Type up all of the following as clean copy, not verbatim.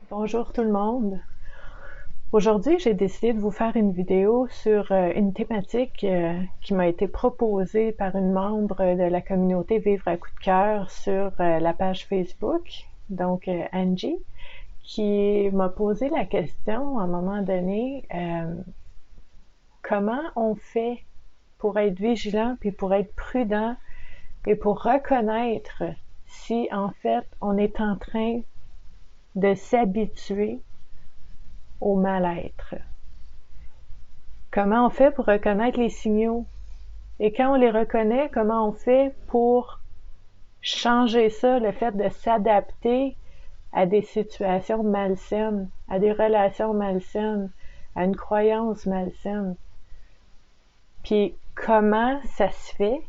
Bonjour tout le monde. Aujourd'hui, j'ai décidé de vous faire une vidéo sur une thématique qui m'a été proposée par une membre de la communauté Vivre à coup de cœur sur la page Facebook, donc Angie, qui m'a posé la question à un moment donné, comment on fait pour être vigilant puis pour être prudent et pour reconnaître si en fait on est en train de s'habituer au mal-être. Comment on fait pour reconnaître les signaux? Et quand on les reconnaît, comment on fait pour changer ça, le fait de s'adapter à des situations malsaines, à des relations malsaines, à une croyance malsaine? Puis comment ça se fait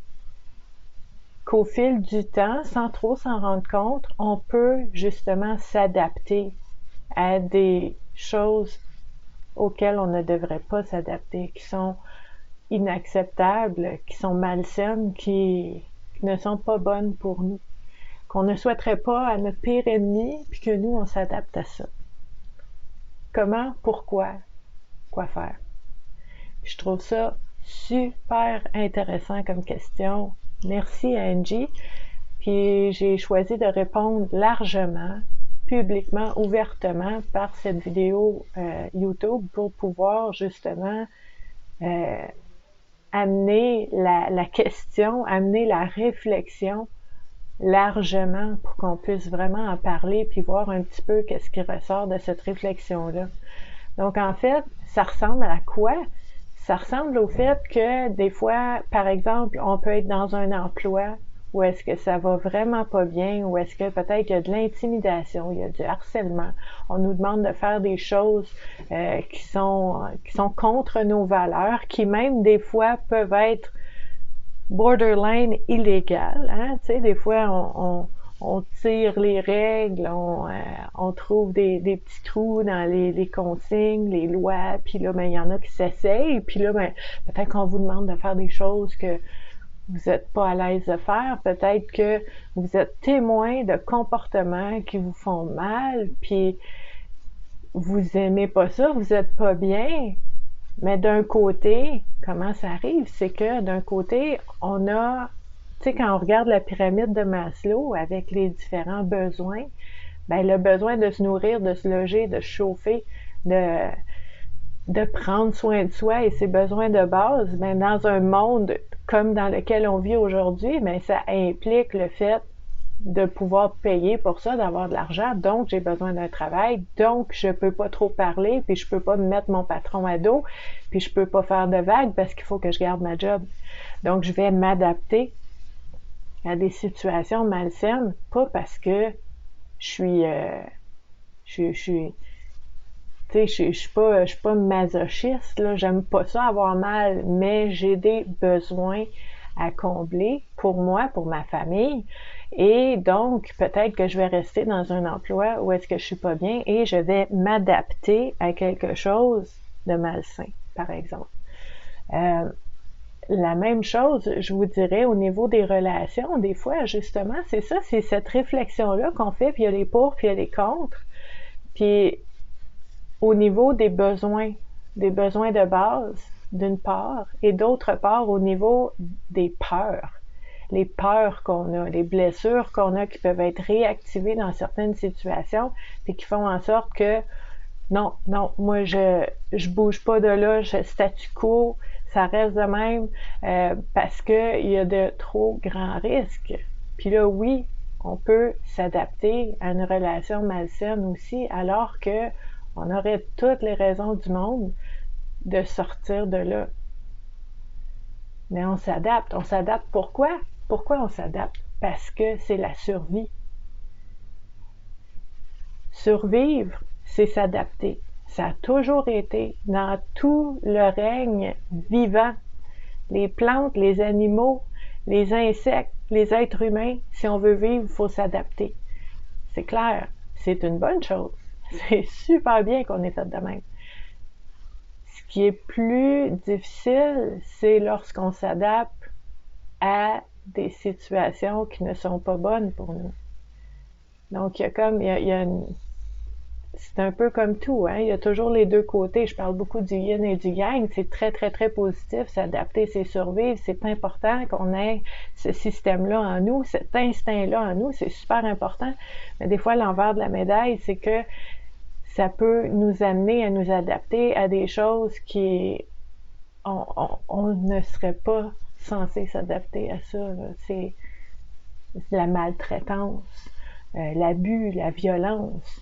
qu'au fil du temps, sans trop s'en rendre compte, on peut justement s'adapter à des choses auxquelles on ne devrait pas s'adapter, qui sont inacceptables, qui sont malsaines, qui ne sont pas bonnes pour nous, qu'on ne souhaiterait pas à notre pire ennemi, puis que nous, on s'adapte à ça. Comment, pourquoi, quoi faire? Je trouve ça super intéressant comme question. Merci Angie. Puis j'ai choisi de répondre largement, publiquement, ouvertement par cette vidéo YouTube pour pouvoir justement amener la question, amener la réflexion largement pour qu'on puisse vraiment en parler puis voir un petit peu qu'est-ce qui ressort de cette réflexion-là. Donc, en fait, ça ressemble à quoi? Ça ressemble au fait que des fois, par exemple, on peut être dans un emploi où est-ce que ça va vraiment pas bien, ou est-ce que peut-être qu'il y a de l'intimidation, il y a du harcèlement. On nous demande de faire des choses qui sont contre nos valeurs, qui même des fois peuvent être borderline illégales. Hein? Tu sais, des fois, on tire les règles, on trouve des petits trous dans les consignes, les lois, puis là, ben, il y en a qui s'essayent, puis là, ben, peut-être qu'on vous demande de faire des choses que vous n'êtes pas à l'aise de faire, peut-être que vous êtes témoin de comportements qui vous font mal, puis vous aimez pas ça, vous êtes pas bien, mais d'un côté, comment ça arrive? C'est que d'un côté, on a, tu sais, quand on regarde la pyramide de Maslow avec les différents besoins, ben le besoin de se nourrir, de se loger, de se chauffer, de prendre soin de soi et ses besoins de base, ben dans un monde comme dans lequel on vit aujourd'hui, ben ça implique le fait de pouvoir payer pour ça, d'avoir de l'argent, donc j'ai besoin d'un travail, donc je peux pas trop parler, puis je peux pas me mettre mon patron à dos, puis je peux pas faire de vagues parce qu'il faut que je garde ma job. Donc je vais m'adapter à des situations malsaines, pas parce que je suis je suis tu sais, je suis pas masochiste, là, j'aime pas ça avoir mal, mais j'ai des besoins à combler pour moi, pour ma famille, et donc peut-être que je vais rester dans un emploi où est-ce que je suis pas bien et je vais m'adapter à quelque chose de malsain, par exemple. Euh, la même chose, je vous dirais, au niveau des relations, des fois, justement, c'est ça, c'est cette réflexion-là qu'on fait, puis il y a les pour, puis il y a les contre, puis au niveau des besoins de base, d'une part, et d'autre part, au niveau des peurs. Les peurs qu'on a, les blessures qu'on a qui peuvent être réactivées dans certaines situations, puis qui font en sorte que non, moi je bouge pas de là, je statu quo, ça reste de même parce que il y a de trop grands risques. Puis là, oui, on peut s'adapter à une relation malsaine aussi, alors que on aurait toutes les raisons du monde de sortir de là. Mais on s'adapte. On s'adapte pourquoi? Pourquoi on s'adapte? Parce que c'est la survie. Survivre, c'est s'adapter. Ça a toujours été dans tout le règne vivant. Les plantes, les animaux, les insectes, les êtres humains, si on veut vivre, il faut s'adapter. C'est clair, c'est une bonne chose. C'est super bien qu'on ait fait de même. Ce qui est plus difficile, c'est lorsqu'on s'adapte à des situations qui ne sont pas bonnes pour nous. Donc, il y a une... c'est un peu comme tout, hein? Il y a toujours les deux côtés. Je parle beaucoup du yin et du yang. C'est très, très, très positif. S'adapter, c'est survivre. C'est important qu'on ait ce système-là en nous, cet instinct-là en nous. C'est super important. Mais des fois, l'envers de la médaille, c'est que ça peut nous amener à nous adapter à des choses qui on ne serait pas censé s'adapter à ça. C'est la maltraitance, l'abus, la violence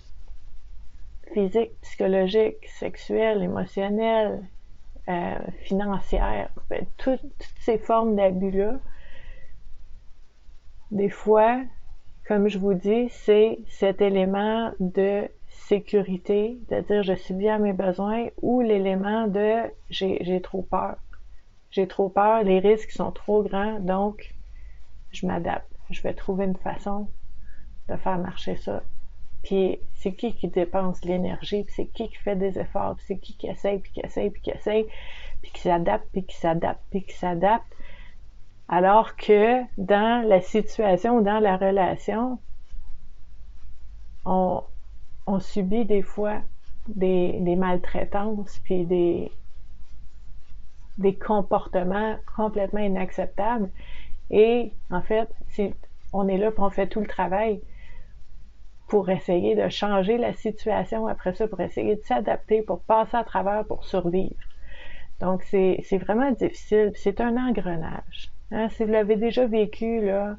physique, psychologique, sexuelle, émotionnelle, financière, toutes ces formes d'abus-là, des fois, comme je vous dis, c'est cet élément de sécurité, de dire je subviens à mes besoins, ou l'élément de j'ai trop peur. J'ai trop peur, les risques sont trop grands, donc je m'adapte. Je vais trouver une façon de faire marcher ça. Puis c'est qui dépense de l'énergie, puis c'est qui fait des efforts, puis c'est qui essaye, puis qui essaye, puis qui essaye, puis qui s'adapte, puis qui s'adapte, puis qui s'adapte. Alors que dans la situation, dans la relation, on subit des fois des maltraitances, puis des comportements complètement inacceptables. Et en fait, on est là pour on fait tout le travail pour essayer de changer la situation après ça, pour essayer de s'adapter, pour passer à travers, pour survivre. Donc, c'est vraiment difficile. C'est un engrenage. Hein? Si vous l'avez déjà vécu, là,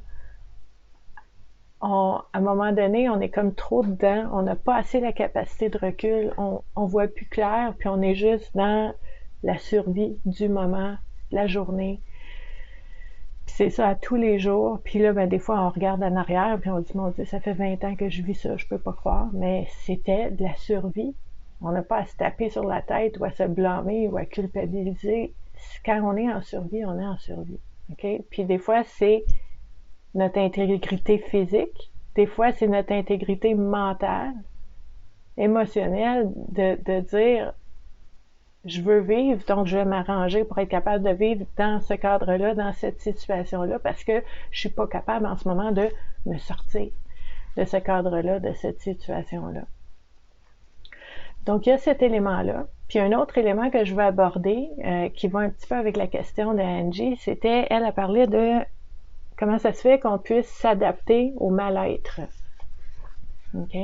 à un moment donné, on est comme trop dedans, on n'a pas assez la capacité de recul, on voit plus clair, puis on est juste dans la survie du moment, la journée. Puis c'est ça à tous les jours. Puis là, des fois, on regarde en arrière, puis on dit, mon Dieu, ça fait 20 ans que je vis ça, je peux pas croire. Mais c'était de la survie. On n'a pas à se taper sur la tête ou à se blâmer ou à culpabiliser. Quand on est en survie, on est en survie. OK? Puis des fois, c'est notre intégrité physique. Des fois, c'est notre intégrité mentale, émotionnelle, de dire je veux vivre, donc je vais m'arranger pour être capable de vivre dans ce cadre-là, dans cette situation-là, parce que je suis pas capable en ce moment de me sortir de ce cadre-là, de cette situation-là. Donc, il y a cet élément-là. Puis, un autre élément que je veux aborder, qui va un petit peu avec la question d'Angie, c'était, elle a parlé de comment ça se fait qu'on puisse s'adapter au mal-être. OK?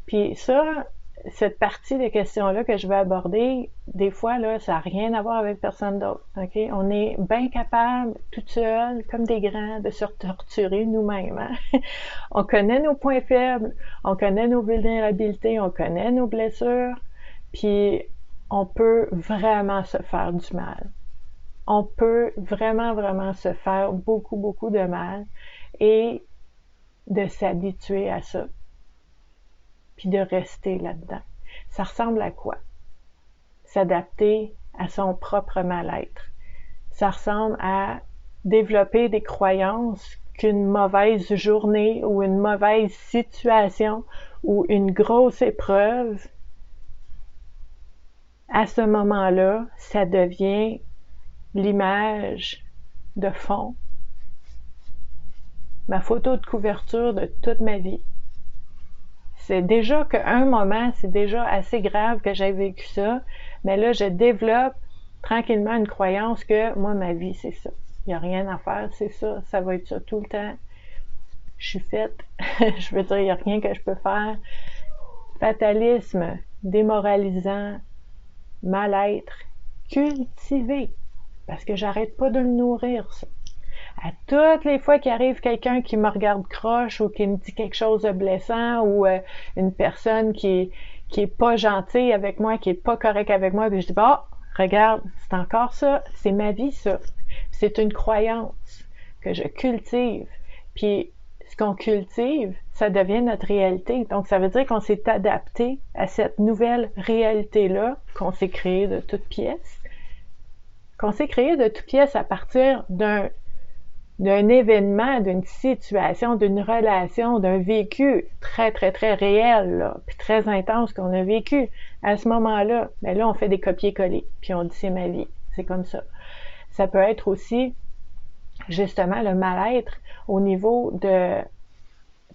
Puis ça, cette partie de questions-là que je vais aborder, des fois, là, ça n'a rien à voir avec personne d'autre. OK? On est bien capable, toute seule, comme des grands, de se torturer nous-mêmes. Hein? On connaît nos points faibles, on connaît nos vulnérabilités, on connaît nos blessures, puis on peut vraiment se faire du mal. On peut vraiment, vraiment se faire beaucoup, beaucoup de mal et de s'habituer à ça. Puis de rester là-dedans. Ça ressemble à quoi? S'adapter à son propre mal-être. Ça ressemble à développer des croyances qu'une mauvaise journée ou une mauvaise situation ou une grosse épreuve, à ce moment-là, ça devient l'image de fond, ma photo de couverture de toute ma vie. C'est déjà qu'à un moment, c'est déjà assez grave que j'ai vécu ça, mais là, je développe tranquillement une croyance que moi, ma vie, c'est ça. Il n'y a rien à faire, c'est ça, ça va être ça tout le temps. Je suis faite, je veux dire, il n'y a rien que je peux faire. Fatalisme, démoralisant, mal-être, cultivé, parce que j'arrête pas de le nourrir, ça. À toutes les fois qu'il arrive quelqu'un qui me regarde croche ou qui me dit quelque chose de blessant ou une personne qui est pas gentille avec moi, qui est pas correcte avec moi, puis je dis bah, regarde, c'est encore ça, c'est ma vie ça. C'est une croyance que je cultive. Puis ce qu'on cultive, ça devient notre réalité. Donc ça veut dire qu'on s'est adapté à cette nouvelle réalité-là qu'on s'est créée de toutes pièces. Qu'on s'est créé de toutes pièces à partir d'un événement, d'une situation, d'une relation, d'un vécu très, très, très réel, là, puis très intense qu'on a vécu à ce moment-là. Mais là, on fait des copier-coller, puis on dit c'est ma vie. C'est comme ça. Ça peut être aussi, justement, le mal-être au niveau de, tu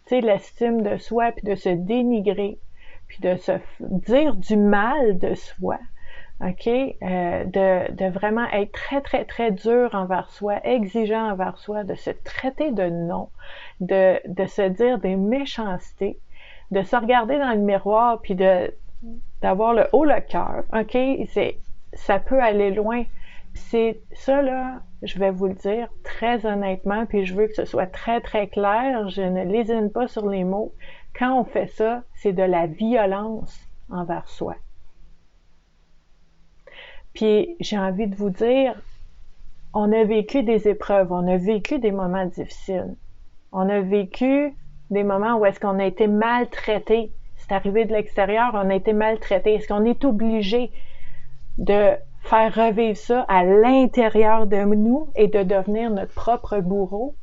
sais, l'estime de soi, puis de se dénigrer. puis de se dire du mal de soi, OK? De vraiment être très, très, très dur envers soi, exigeant envers soi, de se traiter de non, de se dire des méchancetés, de se regarder dans le miroir, puis d'avoir le haut le cœur, OK? Ça peut aller loin. C'est ça, là, je vais vous le dire très honnêtement, puis je veux que ce soit très, très clair, je ne lésine pas sur les mots. Quand on fait ça, c'est de la violence envers soi. Puis j'ai envie de vous dire, on a vécu des épreuves, on a vécu des moments difficiles. On a vécu des moments où est-ce qu'on a été maltraité. C'est arrivé de l'extérieur, on a été maltraité. Est-ce qu'on est obligé de faire revivre ça à l'intérieur de nous et de devenir notre propre bourreau?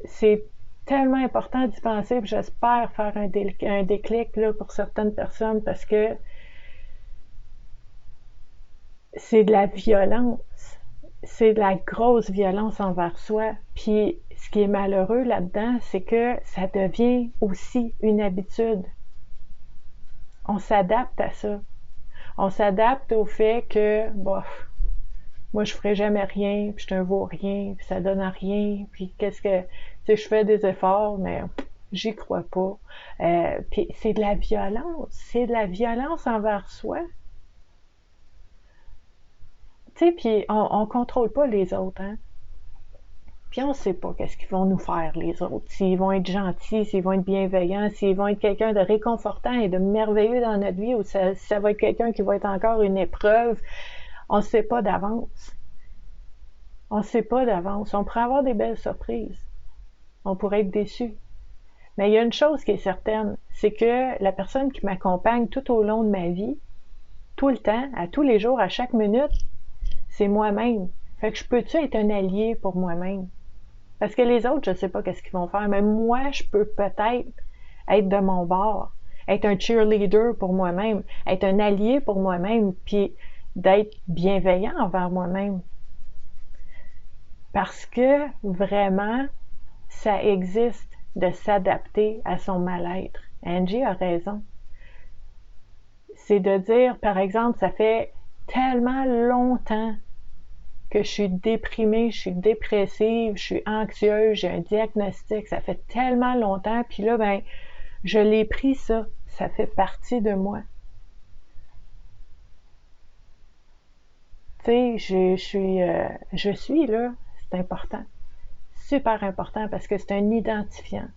C'est tellement important d'y penser, puis j'espère faire un déclic là, pour certaines personnes, parce que c'est de la violence. C'est de la grosse violence envers soi. Puis ce qui est malheureux là-dedans, c'est que ça devient aussi une habitude. On s'adapte à ça. On s'adapte au fait que, bof, moi je ferai jamais rien, puis je ne vaux rien, puis ça donne à rien, puis qu'est-ce que, tu sais, je fais des efforts, mais j'y crois pas. Puis c'est de la violence envers soi. Tu sais, puis on contrôle pas les autres, hein. Puis on sait pas qu'est-ce qu'ils vont nous faire, les autres. S'ils vont être gentils, s'ils vont être bienveillants, s'ils vont être quelqu'un de réconfortant et de merveilleux dans notre vie, ou si ça va être quelqu'un qui va être encore une épreuve, on sait pas d'avance. On sait pas d'avance. On pourrait avoir des belles surprises. On pourrait être déçus. Mais il y a une chose qui est certaine, c'est que la personne qui m'accompagne tout au long de ma vie, tout le temps, à tous les jours, à chaque minute, c'est moi-même. Fait que je peux-tu être un allié pour moi-même? Parce que les autres, je sais pas qu'est-ce qu'ils vont faire, mais moi, je peux peut-être être de mon bord, être un cheerleader pour moi-même, être un allié pour moi-même, puis d'être bienveillant envers moi-même. Parce que vraiment, ça existe de s'adapter à son mal-être. Angie a raison. C'est de dire, par exemple, ça fait tellement longtemps que je suis déprimée, je suis dépressive, je suis anxieuse, j'ai un diagnostic, ça fait tellement longtemps, puis là, ben, je l'ai pris ça fait partie de moi. Tu sais, je suis là, c'est important, super important, parce que c'est un identifiant.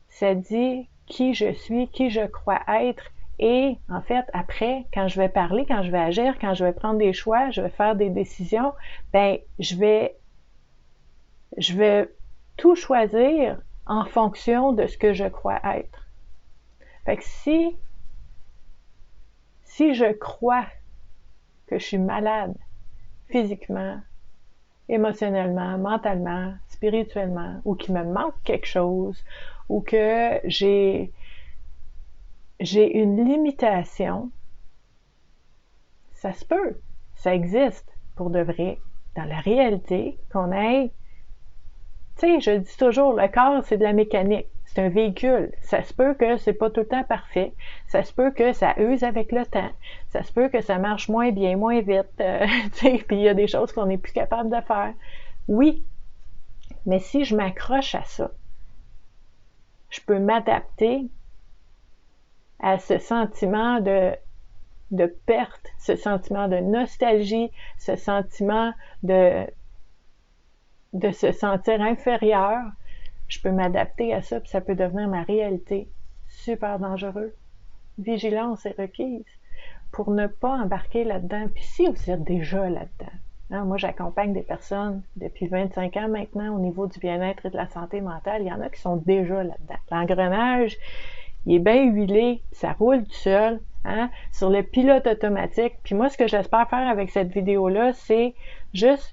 Ça dit qui je suis, qui je crois être, et en fait, après, quand je vais parler, quand je vais agir, quand je vais prendre des choix, je vais faire des décisions, ben, je vais tout choisir en fonction de ce que je crois être. Fait que si je crois que je suis malade physiquement, émotionnellement, mentalement, spirituellement, ou qu'il me manque quelque chose, ou que j'ai une limitation, ça se peut, ça existe pour de vrai, dans la réalité, qu'on ait, tu sais, je dis toujours, le corps, c'est de la mécanique, c'est un véhicule, ça se peut que c'est pas tout le temps parfait, ça se peut que ça use avec le temps, ça se peut que ça marche moins bien, moins vite, tu sais, puis il y a des choses qu'on n'est plus capable de faire. Oui, mais si je m'accroche à ça, je peux m'adapter à ce sentiment de perte, ce sentiment de nostalgie, ce sentiment de se sentir inférieur. Je peux m'adapter à ça, puis ça peut devenir ma réalité. Super dangereux. Vigilance est requise pour ne pas embarquer là-dedans. Puis si vous êtes déjà là-dedans, hein, moi j'accompagne des personnes depuis 25 ans maintenant au niveau du bien-être et de la santé mentale. Il y en a qui sont déjà là-dedans. L'engrenage, il est bien huilé, ça roule tout seul, hein, sur le pilote automatique. Puis moi, ce que j'espère faire avec cette vidéo-là, c'est juste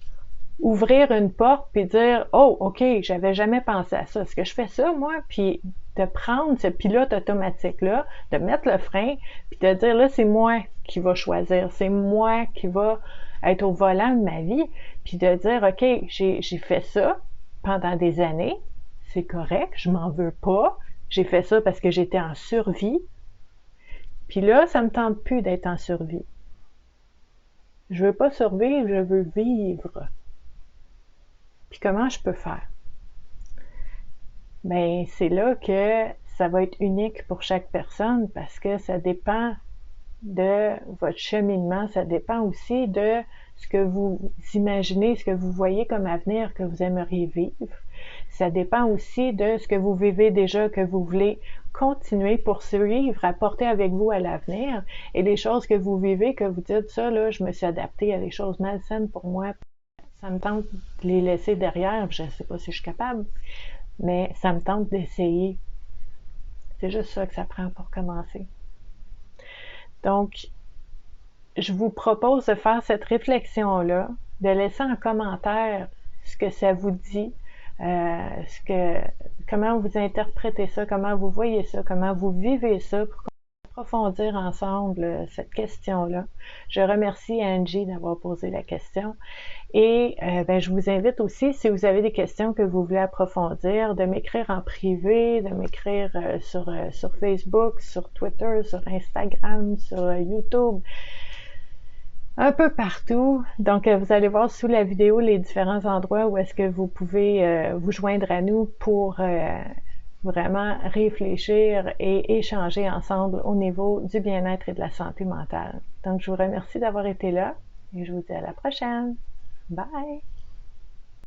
ouvrir une porte puis dire « Oh, OK, j'avais jamais pensé à ça. Est-ce que je fais ça, moi? » Puis de prendre ce pilote automatique-là, de mettre le frein, puis de dire « Là, c'est moi qui va choisir. C'est moi qui va être au volant de ma vie. » Puis de dire « OK, j'ai fait ça pendant des années. C'est correct, je m'en veux pas. j'ai fait ça parce que j'étais en survie. Puis là, ça me tente plus d'être en survie. Je veux pas survivre, je veux vivre. Puis comment je peux faire? Ben, c'est là que ça va être unique pour chaque personne parce que ça dépend de votre cheminement, ça dépend aussi de ce que vous imaginez, ce que vous voyez comme avenir que vous aimeriez vivre. Ça dépend aussi de ce que vous vivez déjà, que vous voulez continuer, poursuivre, apporter avec vous à l'avenir, et les choses que vous vivez, que vous dites, ça, là, je me suis adaptée à des choses malsaines pour moi, ça me tente de les laisser derrière, je ne sais pas si je suis capable, mais ça me tente d'essayer. C'est juste ça que ça prend pour commencer. Donc, je vous propose de faire cette réflexion-là, de laisser en commentaire ce que ça vous dit, comment vous interprétez ça, comment vous voyez ça, comment vous vivez ça, pour approfondir ensemble cette question-là. Je remercie Angie d'avoir posé la question. Et je vous invite aussi, si vous avez des questions que vous voulez approfondir, de m'écrire en privé, de m'écrire sur Facebook, sur Twitter, sur Instagram, sur YouTube, un peu partout. Donc, vous allez voir sous la vidéo les différents endroits où est-ce que vous pouvez vous joindre à nous pour vraiment réfléchir et échanger ensemble au niveau du bien-être et de la santé mentale. Donc, je vous remercie d'avoir été là et je vous dis à la prochaine. Bye!